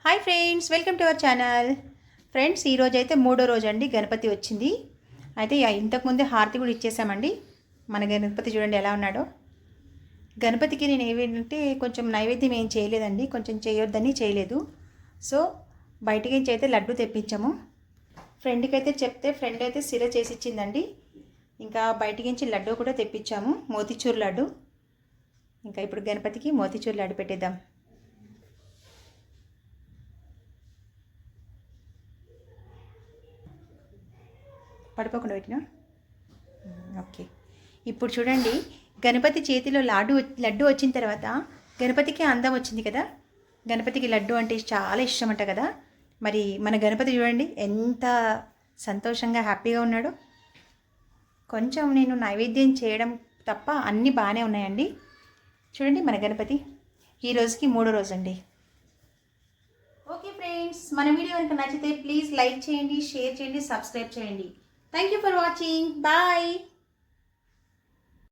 Hi friends, welcome to our channel. Friends, ఈరోజు అయితే మూడో రోజు అండి గణపతి వచ్చింది. అయితే ఇంతకుముందే హారతి కూడా ఇచ్చేసామండి. మన గణపతి చూడండి ఎలా ఉన్నాడో. గణపతికి నేను ఏమంటే కొంచెం నైవేద్యం ఏం చేయలేదండి, కొంచెం చేయొద్దని చేయలేదు. సో బయటికి నుంచి అయితే లడ్డు తెప్పించాము. ఫ్రెండ్కి అయితే చెప్తే ఫ్రెండ్ అయితే సిర చేసి ఇచ్చిందండి. ఇంకా బయటికి నుంచి లడ్డు కూడా తెప్పించాము, మోతిచూర్ లడ్డు. ఇంకా ఇప్పుడు గణపతికి మోతిచూర్ లడ్డు పెట్టేద్దాం. పడిపోకుండా పెట్టినా. ఓకే, ఇప్పుడు చూడండి గణపతి చేతిలో లడ్డు వచ్చిన తర్వాత గణపతికి అందం వచ్చింది కదా. గణపతికి లడ్డు అంటే చాలా ఇష్టం అంట కదా. మరి మన గణపతి చూడండి ఎంత సంతోషంగా హ్యాపీగా ఉన్నాడు. కొంచెం నేను నైవేద్యం చేయడం తప్ప అన్నీ బాగానే ఉన్నాయండి. చూడండి మన గణపతి ఈ రోజుకి మూడో రోజు అండి. ఓకే ఫ్రెండ్స్, మన వీడియో కనుక నచ్చితే ప్లీజ్ లైక్ చేయండి, షేర్ చేయండి, సబ్స్క్రైబ్ చేయండి. Thank you for watching. Bye.